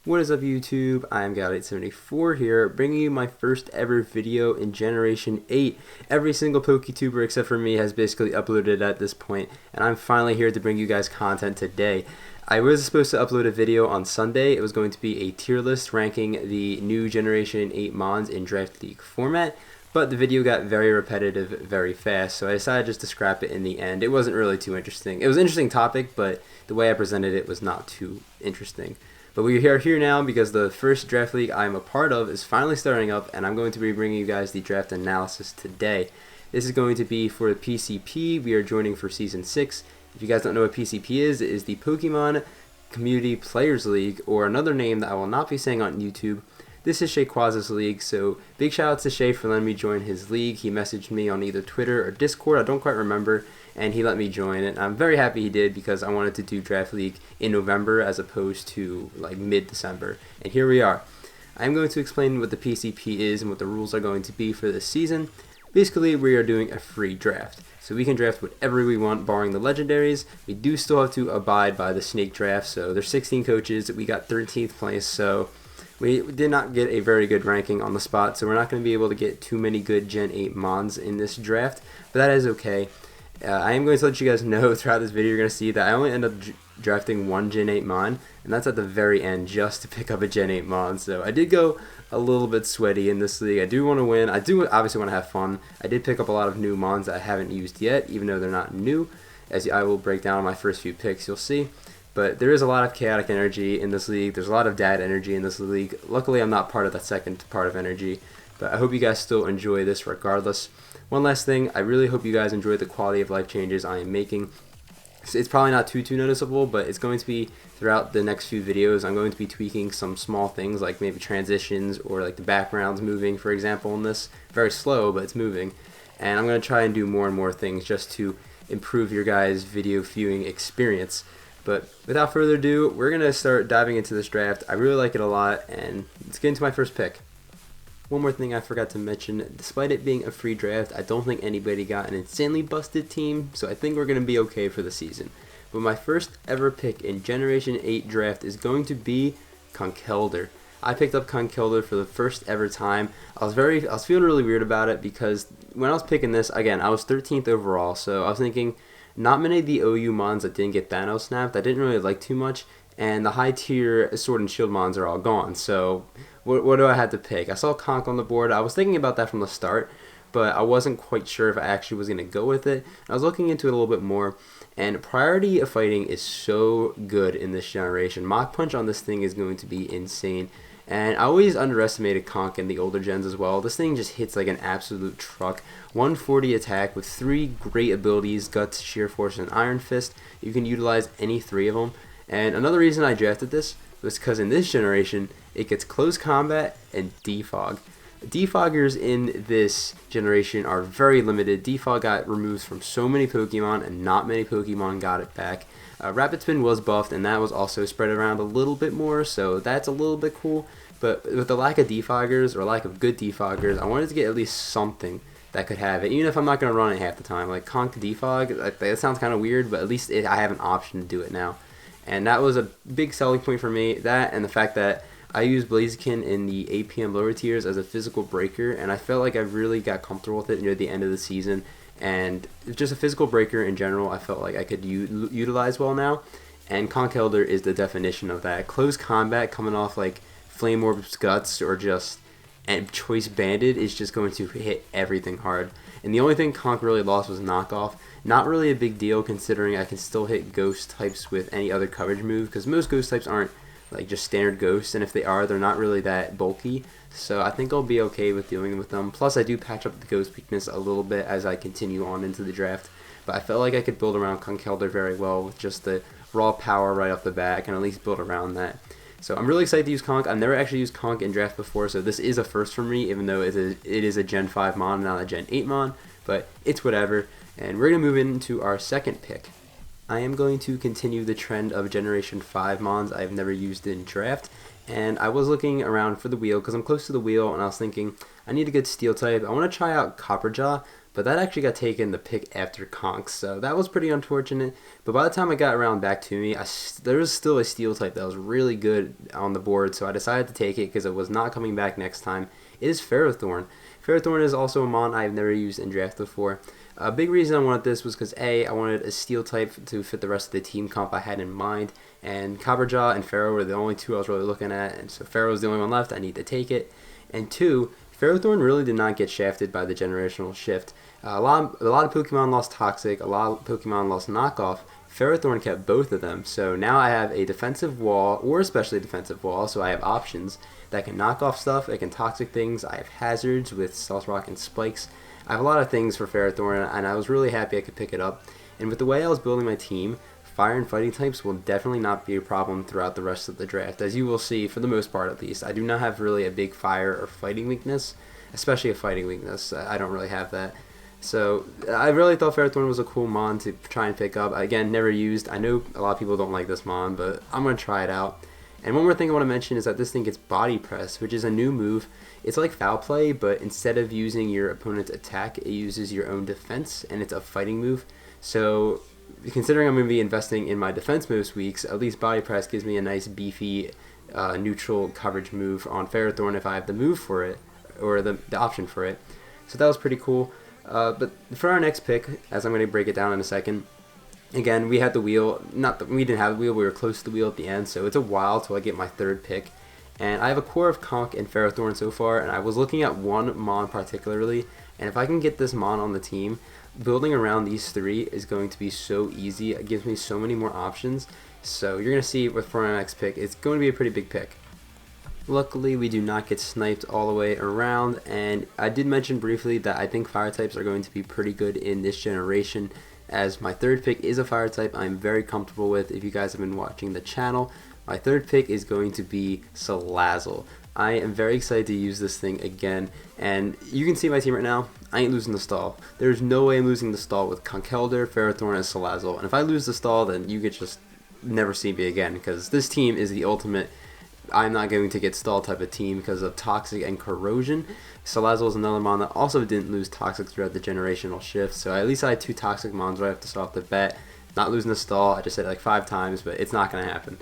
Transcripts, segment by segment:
What is up YouTube? I'm Gal874 here, bringing you my first ever video in Generation 8. Every single PokeTuber except for me has basically uploaded at this point, and I'm finally here to bring you guys content today. I was supposed to upload a video on Sunday. It was going to be a tier list ranking the new Generation 8 Mons in Draft League format, but the video got very repetitive very fast, so I decided just to scrap it in the end. It wasn't really too interesting. It was an interesting topic, but the way I presented it was not too interesting. But we are here now because the first draft league I'm a part of is finally starting up, and I'm going to be bringing you guys the draft analysis today. This is going to be for the PCP. We are joining for Season 6. If you guys don't know what PCP is, it is the Pokemon Community Players League, or another name that I will not be saying on YouTube. This is Shayquaz's league, so big shout out to Shay for letting me join his league. He messaged me on either Twitter or Discord, I don't quite remember, and he let me join it. I'm very happy he did because I wanted to do Draft League in November as opposed to like mid-December, and here we are. I'm going to explain what the PCP is and what the rules are going to be for this season. Basically, we are doing a free draft, so we can draft whatever we want barring the legendaries. We do still have to abide by the snake draft, so there's 16 coaches. We got 13th place, so we did not get a very good ranking on the spot, so we're not going to be able to get too many good Gen 8 Mons in this draft, but that is okay. I am going to let you guys know throughout this video, you're going to see that I only end up drafting one Gen 8 Mon, and that's at the very end just to pick up a Gen 8 Mon, so I did go a little bit sweaty in this league. I do want to win. I do obviously want to have fun. I did pick up a lot of new Mons that I haven't used yet, even though they're not new, as I will break down my first few picks, you'll see. But there is a lot of chaotic energy in this league. There's a lot of dad energy in this league. Luckily, I'm not part of that second part of energy, but I hope you guys still enjoy this regardless. One last thing, I really hope you guys enjoy the quality of life changes I am making. It's probably not too noticeable, but it's going to be throughout the next few videos. I'm going to be tweaking some small things like maybe transitions or like the backgrounds moving, for example, in this. Very slow, but it's moving. And I'm going to try and do more and more things just to improve your guys' video viewing experience. But without further ado, we're going to start diving into this draft. I really like it a lot, and let's get into my first pick. One more thing I forgot to mention, despite it being a free draft, I don't think anybody got an insanely busted team, so I think we're going to be okay for the season. But my first ever pick in Generation 8 draft is going to be Conkeldurr. I picked up Conkeldurr for the first ever time. I was feeling really weird about it because when I was picking this, again, I was 13th overall, so I was thinking not many of the OU Mons that didn't get Thanos snapped I didn't really like too much, and the high tier Sword and Shield Mons are all gone, so what do I have to pick? I saw Conk on the board. I was thinking about that from the start, but I wasn't quite sure if I actually was going to go with it. I was looking into it a little bit more, and priority of fighting is so good in this generation. Mach Punch on this thing is going to be insane. And I always underestimated Conk in the older gens as well. This thing just hits like an absolute truck. 140 attack with 3 great abilities, Guts, Sheer Force, and Iron Fist. You can utilize any 3 of them. And another reason I drafted this was because in this generation, it gets Close Combat and Defog. Defoggers in this generation are very limited. Defog got removed from so many Pokemon, and not many Pokemon got it back. Rapid Spin was buffed, and that was also spread around a little bit more, so that's a little bit cool. But with the lack of defoggers, or lack of good defoggers, I wanted to get at least something that could have it, even if I'm not going to run it half the time. Like Conk defog, that sounds kind of weird, but at least I have an option to do it now. And that was a big selling point for me, that and the fact that I used Blaziken in the APM lower tiers as a physical breaker, and I felt like I really got comfortable with it near the end of the season. And just a physical breaker in general, I felt like I could utilize well now. And Conkeldurr is the definition of that. Close combat coming off like Flame Orb's Guts or just and Choice Banded is just going to hit everything hard. And the only thing Conk really lost was knockoff. Not really a big deal considering I can still hit ghost types with any other coverage move, because most ghost types aren't like just standard ghosts, and if they are, they're not really that bulky. So I think I'll be okay with dealing with them. Plus I do patch up the ghost weakness a little bit as I continue on into the draft. But I felt like I could build around Conkeldurr very well with just the raw power right off the bat. I can at least build around that. So I'm really excited to use Conk. I've never actually used Conk in draft before, so this is a first for me, even though it is a Gen 5 Mon, not a Gen 8 Mon. But it's whatever. And we're going to move into our second pick. I am going to continue the trend of Generation 5 Mons I've never used in draft. And I was looking around for the wheel because I'm close to the wheel, and I was thinking I need a good steel type. I want to try out Copperjaw, but that actually got taken the pick after Conk, so that was pretty unfortunate. But by the time I got around back to me, there was still a steel type that was really good on the board, so I decided to take it because it was not coming back next time. It is Ferrothorn. Ferrothorn is also a mon I've never used in draft before. A big reason I wanted this was because A, I wanted a steel type to fit the rest of the team comp I had in mind, and Copperjaw and Ferro were the only two I was really looking at, and so Ferro was the only one left. I need to take it. And two, Ferrothorn really did not get shafted by the generational shift. A lot of Pokemon lost Toxic, a lot of Pokemon lost Knockoff. Ferrothorn kept both of them, so now I have a defensive wall, or especially a defensive wall, so I have options that can knock off stuff, that can toxic things. I have hazards with Stealth Rock and Spikes. I have a lot of things for Ferrothorn, and I was really happy I could pick it up. And with the way I was building my team, fire and fighting types will definitely not be a problem throughout the rest of the draft. As you will see, for the most part at least, I do not have really a big fire or fighting weakness, especially a fighting weakness. I don't really have that. So I really thought Ferrothorn was a cool mon to try and pick up. Again, never used. I know a lot of people don't like this mon, but I'm going to try it out. And one more thing I want to mention is that this thing gets Body Press, which is a new move. It's like Foul Play, but instead of using your opponent's attack, it uses your own defense, and it's a fighting move. So considering I'm going to be investing in my defense most weeks, at least Body Press gives me a nice beefy neutral coverage move on Ferrothorn if I have the move for it, or the option for it. So that was pretty cool. But for our next pick, as I'm going to break it down in a second, again, we had the wheel. We didn't have the wheel. We were close to the wheel at the end, so it's a while till I get my third pick. And I have a core of Conk and Ferrothorn so far, and I was looking at one mon particularly, and if I can get this mon on the team, building around these three is going to be so easy. It gives me so many more options. So you're going to see for my next pick, it's going to be a pretty big pick. Luckily, we do not get sniped all the way around, and I did mention briefly that I think fire types are going to be pretty good in this generation. As my third pick is a fire type I'm very comfortable with if you guys have been watching the channel. My third pick is going to be Salazzle. I am very excited to use this thing again, and you can see my team right now. I ain't losing the stall. There's no way I'm losing the stall with Conkeldurr, Ferrothorn, and Salazzle. And if I lose the stall, then you could just never see me again, because this team is the ultimate I'm not going to get stall type of team because of Toxic and Corrosion. Salazzle is another mon that also didn't lose Toxic throughout the generational shift, so at least I had two Toxic mons right off the start of the bat. Not losing the stall, I just said it like 5 times, but it's not going to happen.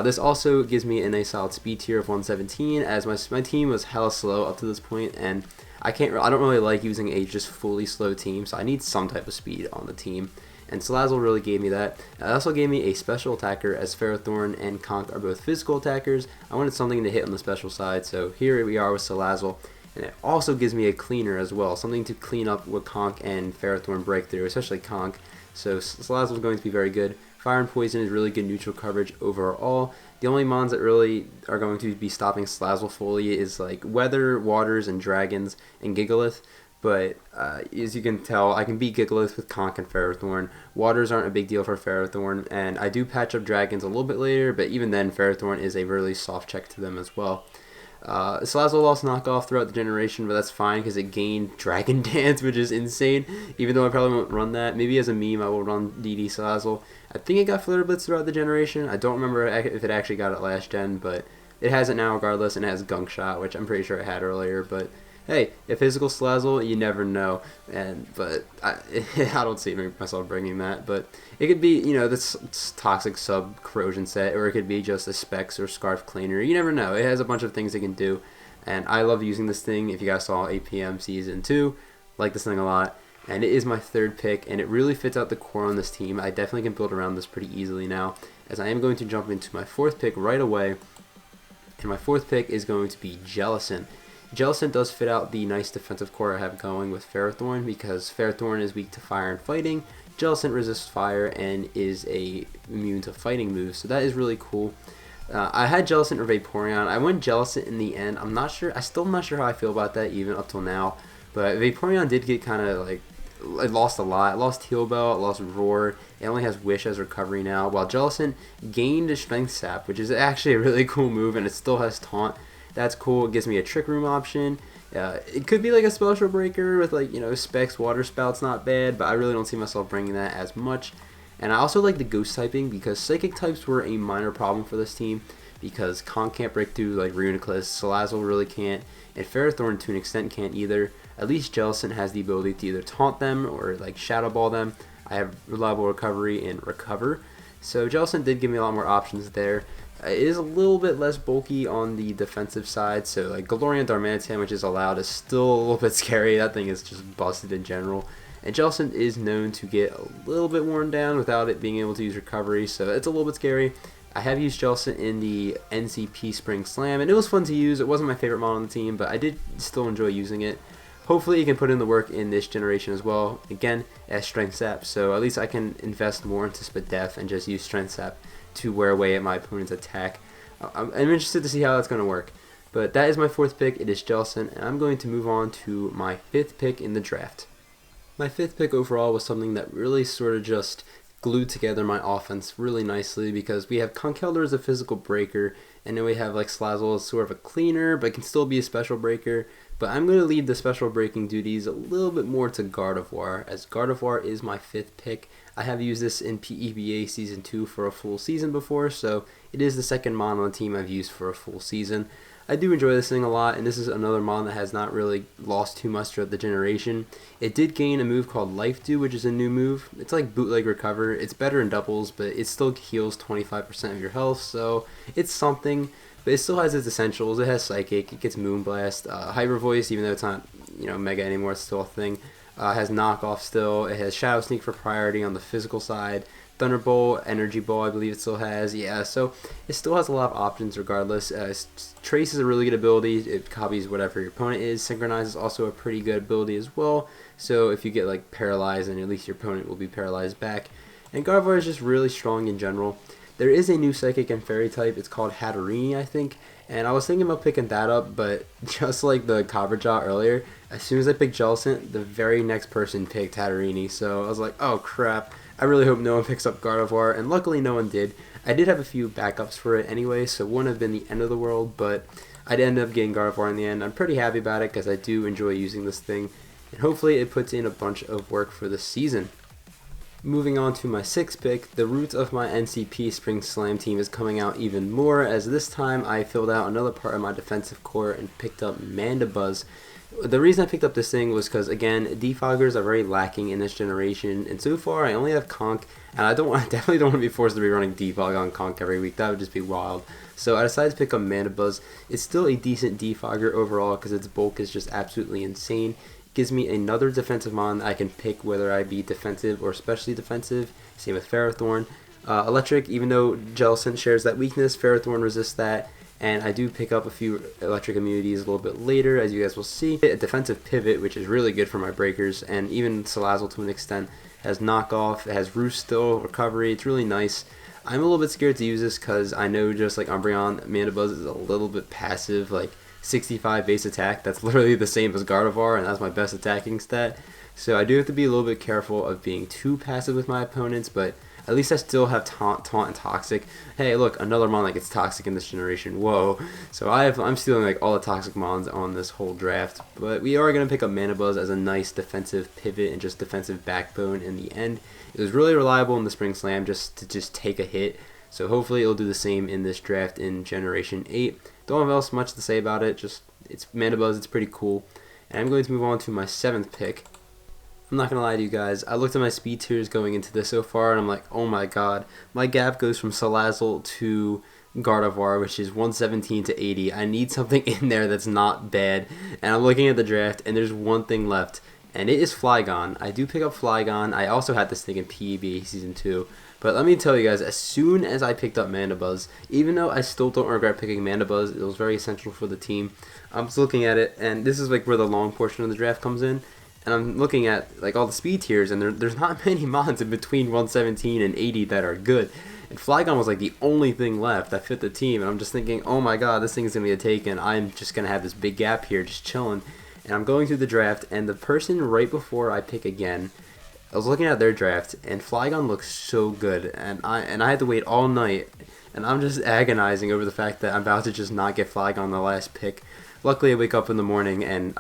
This also gives me a nice solid speed tier of 117, as my team was hella slow up to this point, and I don't really like using a just fully slow team, so I need some type of speed on the team. And Salazzle really gave me that. It also gave me a special attacker, as Ferrothorn and Conk are both physical attackers. I wanted something to hit on the special side, so here we are with Salazzle. And it also gives me a cleaner as well, something to clean up what Conk and Ferrothorn break through, especially Conk. So Salazzle is going to be very good. Fire and Poison is really good neutral coverage overall. The only mons that really are going to be stopping Salazzle fully is like Weather, Waters, and Dragons, and Gigalith. But as you can tell, I can beat Gigalith with Conk and Ferrothorn. Waters aren't a big deal for Ferrothorn, and I do patch up Dragons a little bit later, but even then, Ferrothorn is a really soft check to them as well. Salazzle lost knockoff throughout the generation, but that's fine because it gained Dragon Dance, which is insane, even though I probably won't run that. Maybe as a meme, I will run DD Salazzle. I think it got Flitter Blitz throughout the generation. I don't remember if it actually got it last gen, but it has it now regardless, and it has Gunk Shot, which I'm pretty sure it had earlier, but hey, a physical Salazzle, you never know. But I don't see myself bringing that. But it could be, this Toxic Sub Corrosion set, or it could be just a Specs or Scarf Cleaner. You never know. It has a bunch of things it can do. And I love using this thing. If you guys saw APM Season 2, like this thing a lot. And it is my third pick, and it really fits out the core on this team. I definitely can build around this pretty easily now, as I am going to jump into my fourth pick right away. And my fourth pick is going to be Jellison. Jellison does fit out the nice defensive core I have going with Ferrothorn, because Ferrothorn is weak to fire and fighting. Jellison resists fire and is immune to fighting moves, so that is really cool. I had Jellison or Vaporeon. I went Jellison in the end. I'm still not sure how I feel about that even up till now, but Vaporeon did get kind of like, it lost a lot. It lost Heal Bell, it lost Roar, it only has Wish as recovery now, while Jellison gained a Strength Sap, which is actually a really cool move, and it still has Taunt. That's cool. It gives me a Trick Room option. It could be like a Special Breaker with Specs, Water Spout's not bad, but I really don't see myself bringing that as much. And I also like the ghost typing because psychic types were a minor problem for this team because Conk can't break through like Reuniclus, Salazzle really can't, and Ferrothorn to an extent can't either. At least Jellison has the ability to either taunt them or like Shadow Ball them. I have reliable recovery and recover. So Jellison did give me a lot more options there. It is a little bit less bulky on the defensive side, so like Galarian Darmanitan, which is allowed, is still a little bit scary. That thing is just busted in general. And Jellison is known to get a little bit worn down without it being able to use recovery, so it's a little bit scary. I have used Jellison in the NCP Spring Slam, and it was fun to use. It wasn't my favorite model on the team, but I did still enjoy using it. Hopefully you can put in the work in this generation as well. Again, as Strength Sap, so at least I can invest more into Spadef and just use Strength Sap to wear away at my opponent's attack. I'm interested to see how that's going to work. But that is my 4th pick. It is Jellison, and I'm going to move on to my 5th pick in the draft. My 5th pick overall was something that really sort of just glued together my offense really nicely because we have Conkeldurr as a physical breaker, and then we have like Salazzle as sort of a cleaner, but can still be a special breaker. But I'm going to leave the special breaking duties a little bit more to Gardevoir, as Gardevoir is my 5th pick. I have used this in PEBA Season 2 for a full season before, so it is the second mon on the team I've used for a full season. I do enjoy this thing a lot, and this is another mon that has not really lost too much throughout the generation. It did gain a move called Life Dew, which is a new move. It's like Bootleg Recover. It's better in doubles, but it still heals 25% of your health, so it's something. But it still has its essentials. It has Psychic, it gets Moonblast, Hyper Voice, even though it's not Mega anymore, it's still a thing. It has Knockoff still. It has Shadow Sneak for priority on the physical side. Thunderbolt, Energy Ball, I believe it still has. Yeah, so it still has a lot of options regardless. Trace is a really good ability. It copies whatever your opponent is. Synchronize is also a pretty good ability as well. So if you get like paralyzed, then at least your opponent will be paralyzed back. And Gardevoir is just really strong in general. There is a new Psychic and Fairy type. It's called Hatterene, I think. And I was thinking about picking that up, but just like the Cobrajaw earlier, as soon as I picked Jellison, the very next person picked Hatterene. So I was like, oh crap. I really hope no one picks up Gardevoir, and luckily no one did. I did have a few backups for it anyway, so it wouldn't have been the end of the world, but I did end up getting Gardevoir in the end. I'm pretty happy about it because I do enjoy using this thing, and hopefully it puts in a bunch of work for the season. Moving on to my 6th pick, the roots of my NCP Spring Slam team is coming out even more, as this time I filled out another part of my defensive core and picked up Manabuzz. The reason I picked up this thing was because, again, defoggers are very lacking in this generation, and so far I only have Conk, and I definitely don't want to be forced to be running defog on Conk every week. That would just be wild. So I decided to pick up Manabuzz. It's still a decent defogger overall because its bulk is just absolutely insane. It gives me another defensive mon I can pick whether I be defensive or especially defensive. Same with Ferrothorn. Electric, even though Jellison shares that weakness, Ferrothorn resists that. And I do pick up a few electric immunities a little bit later, as you guys will see. A defensive pivot, which is really good for my breakers, and even Salazzle to an extent has knockoff. It has Roost still, recovery. It's really nice. I'm a little bit scared to use this because I know just like Umbreon, Manabuzz is a little bit passive, like 65 base attack. That's literally the same as Gardevoir, and that's my best attacking stat. So I do have to be a little bit careful of being too passive with my opponents, but at least I still have Taunt and Toxic. Hey, look, another mon that gets Toxic in this generation. Whoa. So I'm stealing like all the Toxic mons on this whole draft. But we are going to pick up Manabuzz as a nice defensive pivot and just defensive backbone in the end. It was really reliable in the Spring Slam just to take a hit. So hopefully it'll do the same in this draft in Generation 8. Don't have else much to say about it. Just it's Manabuzz. It's pretty cool. And I'm going to move on to my 7th pick. I'm not going to lie to you guys, I looked at my speed tiers going into this so far, and I'm like, oh my god, my gap goes from Salazzle to Gardevoir, which is 117 to 80. I need something in there that's not bad, and I'm looking at the draft, and there's one thing left, and it is Flygon. I do pick up Flygon. I also had this thing in PEB Season 2, but let me tell you guys, as soon as I picked up Manabuzz, even though I still don't regret picking Manabuzz, it was very essential for the team, I'm just looking at it, and this is like where the long portion of the draft comes in. And I'm looking at like all the speed tiers, and there's not many mons in between 117 and 80 that are good. And Flygon was like the only thing left that fit the team, and I'm just thinking, oh my god, this thing is going to get taken. I'm just going to have this big gap here just chilling. And I'm going through the draft, and the person right before I pick again, I was looking at their draft, and Flygon looks so good. And I had to wait all night, and I'm just agonizing over the fact that I'm about to just not get Flygon the last pick. Luckily, I wake up in the morning, and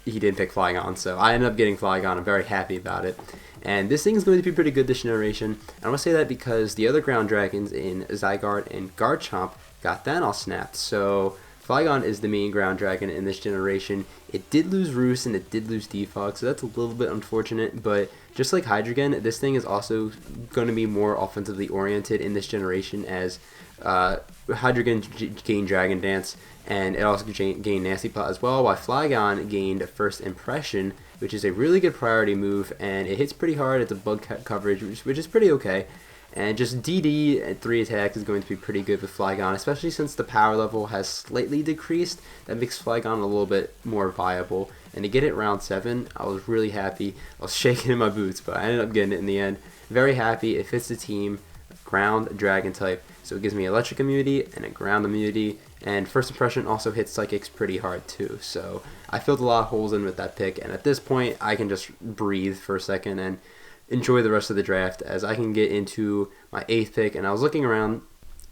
he didn't pick Flygon, so I ended up getting Flygon. I'm very happy about it. And this thing is going to be pretty good this generation. I want to say that because the other ground dragons in Zygarde and Garchomp got Thanos snapped. So Flygon is the main ground dragon in this generation. It did lose Roost and it did lose Defog, so that's a little bit unfortunate. But just like Hydreigon, this thing is also going to be more offensively oriented in this generation, as Hydreigon gained Dragon Dance, and it also gained Nasty Plot as well, while Flygon gained First Impression, which is a really good priority move, and it hits pretty hard. It's a bug coverage, which is pretty okay. And just DD at 3 attack is going to be pretty good with Flygon, especially since the power level has slightly decreased. That makes Flygon a little bit more viable. And to get it round 7, I was really happy. I was shaking in my boots, but I ended up getting it in the end. Very happy. It fits the team. Ground, Dragon type. So it gives me Electric immunity and a Ground immunity. And First Impression also hits Psychics pretty hard too. So I filled a lot of holes in with that pick. And at this point, I can just breathe for a second and enjoy the rest of the draft, as I can get into my 8th pick. And I was looking around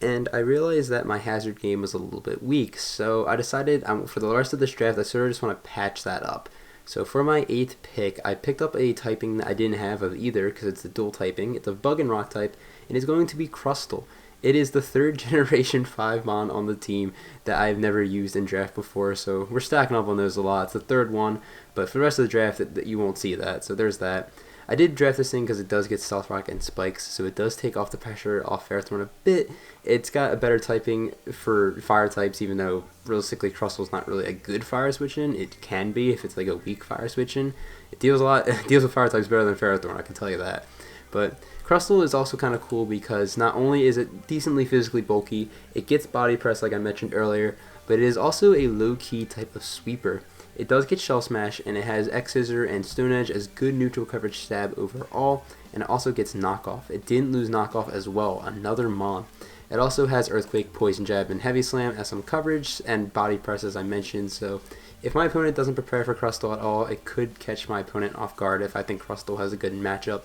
and I realized that my hazard game was a little bit weak, so I decided for the rest of this draft I sort of just want to patch that up. So for my 8th pick, I picked up a typing that I didn't have of either, because it's the dual typing. It's a bug and rock type, and it's going to be Crustal. It is the 3rd generation 5-mon on the team that I've never used in draft before, so we're stacking up on those a lot. It's the 3rd one, but for the rest of the draft you won't see that, so there's that. I did draft this thing because it does get Stealth Rock and Spikes, so it does take off the pressure off Ferrothorn a bit. It's got a better typing for fire types, even though realistically Crustal's not really a good fire switch in. It can be if it's like a weak fire switch in. It deals with fire types better than Ferrothorn, I can tell you that. But Crustal is also kind of cool because not only is it decently physically bulky, it gets body press like I mentioned earlier, but it is also a low-key type of sweeper. It does get Shell Smash, and it has X-Scissor and Stone Edge as good neutral coverage stab overall, and it also gets Knockoff. It didn't lose Knockoff as well, another Mon. It also has Earthquake, Poison Jab, and Heavy Slam as some coverage, and Body Press as I mentioned, so if my opponent doesn't prepare for Crustal at all, it could catch my opponent off guard if I think Crustal has a good matchup.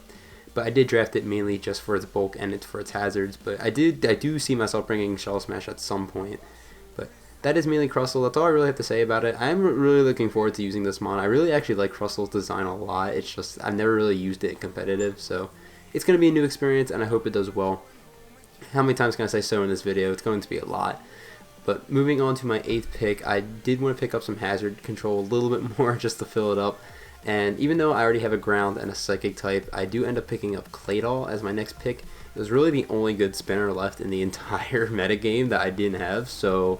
But I did draft it mainly just for its bulk and for its hazards, but I do see myself bringing Shell Smash at some point. That is mainly Crustal. That's all I really have to say about it. I'm really looking forward to using this mon. I really actually like Crustal's design a lot. It's just I've never really used it competitive, so it's going to be a new experience, and I hope it does well. How many times can I say so in this video? It's going to be a lot. But moving on to my 8th pick, I did want to pick up some hazard control a little bit more just to fill it up. And even though I already have a ground and a psychic type, I do end up picking up Claydol as my next pick. It was really the only good spinner left in the entire metagame that I didn't have, so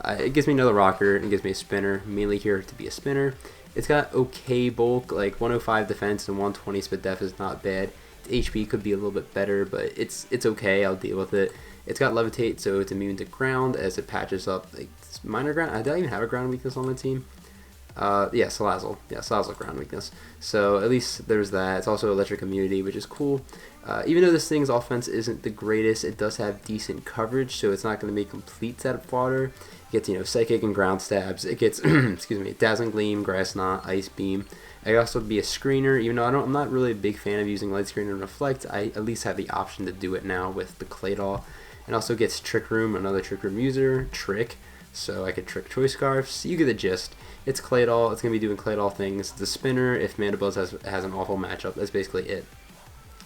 it gives me another rocker and it gives me a spinner, mainly here to be a spinner. It's got okay bulk, like 105 defense and 120 speed def is not bad. Its HP could be a little bit better, but it's okay, I'll deal with it. It's got Levitate, so it's immune to ground as it patches up like minor ground. I don't even have a ground weakness on my team. Yeah, Salazzle. Yeah, Salazzle ground weakness. So at least there's that. It's also electric immunity, which is cool. Even though this thing's offense isn't the greatest, it does have decent coverage, so it's not going to be complete set of fodder. It gets, psychic and ground stabs. It gets, excuse me, Dazzling Gleam, Grass Knot, Ice Beam. I could also be a screener, even though I'm not really a big fan of using Light Screen and Reflect. I at least have the option to do it now with the Claydol. It also gets Trick Room, another Trick Room user, Trick, so I could Trick Choice Scarfs. You get the gist. It's Claydol. It's going to be doing Claydol things. The spinner, if Manabuzz has an awful matchup, that's basically it.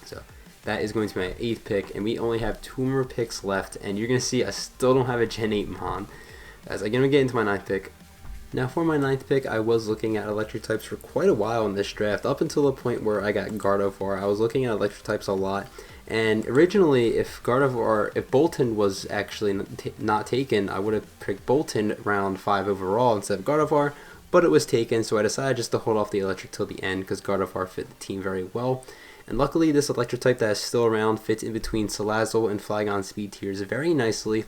So that is going to be my 8th pick, and we only have 2 more picks left, and you're going to see I still don't have a Gen 8 Mon. As I'm going to get into my 9th pick. Now for my 9th pick, I was looking at electric types for quite a while in this draft, up until the point where I got Gardevoir. I was looking at electric types a lot, and originally if Bolton was actually not taken, I would have picked Bolton round 5 overall instead of Gardevoir, but it was taken, so I decided just to hold off the electric till the end because Gardevoir fit the team very well. And luckily this electric type that is still around fits in between Salazzle and Flygon speed tiers very nicely.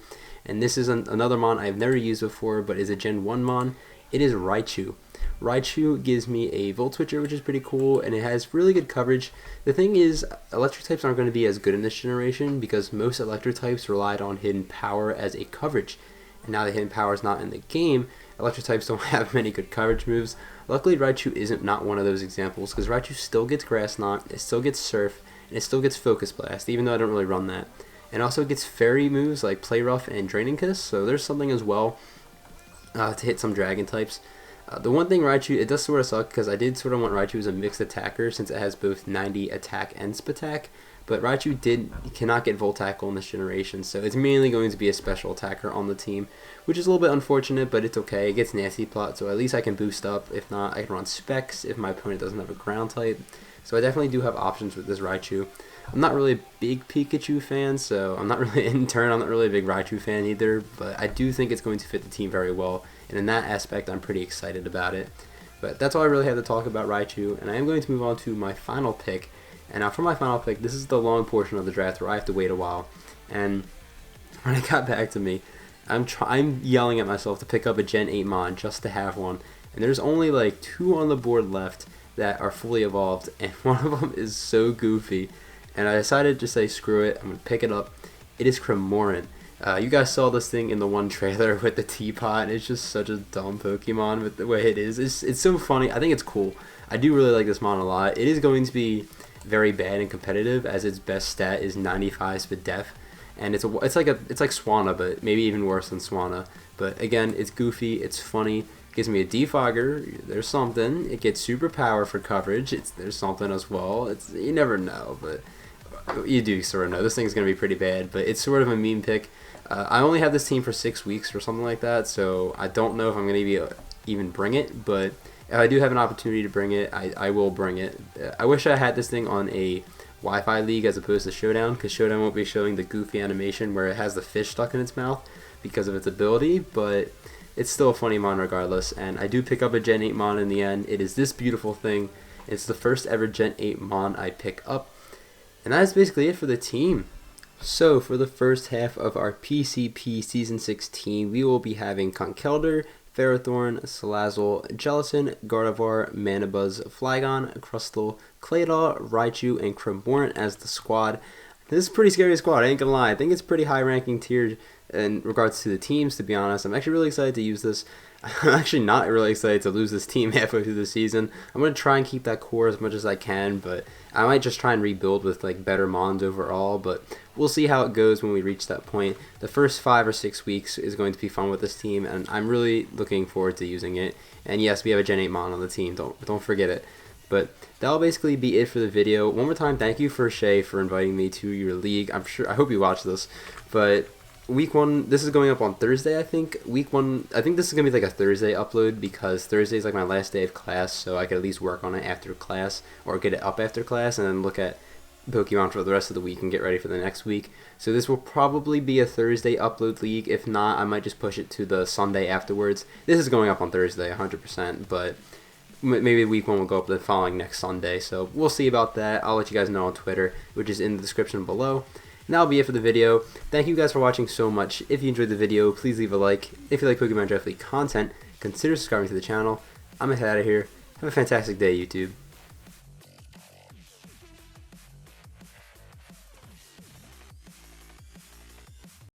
And this is another mon I've never used before, but is a Gen 1 mon. It is Raichu. Raichu gives me a Volt Switcher, which is pretty cool, and it has really good coverage. The thing is, electric types aren't going to be as good in this generation because most electric types relied on Hidden Power as a coverage. And now that Hidden Power is not in the game, electric types don't have many good coverage moves. Luckily, Raichu isn't not one of those examples because Raichu still gets Grass Knot, it still gets Surf, and it still gets Focus Blast, even though I don't really run that. And also gets fairy moves like Play Rough and Draining Kiss, so there's something as well to hit some dragon types. The one thing Raichu, it does sort of suck because I did sort of want Raichu as a mixed attacker since it has both 90 attack and Spatak, but Raichu cannot get Volt Tackle in this generation, so it's mainly going to be a special attacker on the team, which is a little bit unfortunate, but it's okay. It gets Nasty Plot, so at least I can boost up. If not, I can run Specs if my opponent doesn't have a ground type. So I definitely do have options with this Raichu. I'm not really a big Pikachu fan, so I'm not really a big Raichu fan either, but I do think it's going to fit the team very well, and in that aspect I'm pretty excited about it. But that's all I really have to talk about Raichu, and I am going to move on to my final pick. And now for my final pick, this is the long portion of the draft where I have to wait a while, and when it got back to me, I'm yelling at myself to pick up a Gen 8 Mon just to have one, and there's only like 2 on the board left that are fully evolved, and one of them is so goofy. And I decided to say, screw it, I'm going to pick it up. It is Morin. You guys saw this thing in the one trailer with the teapot. It's just such a dumb Pokemon with the way it is. It's so funny. I think it's cool. I do really like this mon a lot. It is going to be very bad and competitive, as its best stat is 95 Speed Def. And it's like Swanna, but maybe even worse than Swanna. But again, it's goofy, it's funny. It gives me a defogger. There's something. It gets super power for coverage. There's something as well. You never know, but you do sort of know. This thing's going to be pretty bad, but it's sort of a meme pick. I only have this team for 6 weeks or something like that, so I don't know if I'm going to even bring it, but if I do have an opportunity to bring it, I will bring it. I wish I had this thing on a Wi-Fi league as opposed to Showdown, because Showdown won't be showing the goofy animation where it has the fish stuck in its mouth because of its ability, but it's still a funny mon regardless, and I do pick up a Gen 8 mon in the end. It is this beautiful thing. It's the first ever Gen 8 mon I pick up. And that is basically it for the team. So for the first half of our PCP Season 16, we will be having Conkeldurr, Ferrothorn, Salazzle, Jellison, Gardevoir, Manabuzz, Flygon, Crustal, Claydol, Raichu, and Morin as the squad. This is a pretty scary squad, I ain't gonna lie. I think it's pretty high ranking tiered in regards to the teams, to be honest. I'm actually really excited to use this. I'm actually not really excited to lose this team halfway through the season. I'm going to try and keep that core as much as I can, but I might just try and rebuild with like better mons overall, but we'll see how it goes when we reach that point. The first 5 or 6 weeks is going to be fun with this team, and I'm really looking forward to using it. And yes, we have a Gen 8 mon on the team, don't forget it. But that'll basically be it for the video. One more time, thank you for Shay for inviting me to your league. I hope you watch this, but Week 1, this is going up on Thursday, I think. Week 1, I think this is going to be like a Thursday upload because Thursday is like my last day of class, so I could at least work on it after class or get it up after class and then look at Pokemon for the rest of the week and get ready for the next week. So this will probably be a Thursday upload league. If not, I might just push it to the Sunday afterwards. This is going up on Thursday, 100%, but maybe Week 1 will go up the following next Sunday, so we'll see about that. I'll let you guys know on Twitter, which is in the description below. And that'll be it for the video. Thank you guys for watching so much. If you enjoyed the video, please leave a like. If you like Pokemon Draft League content, consider subscribing to the channel. I'm gonna head out of here. Have a fantastic day, YouTube.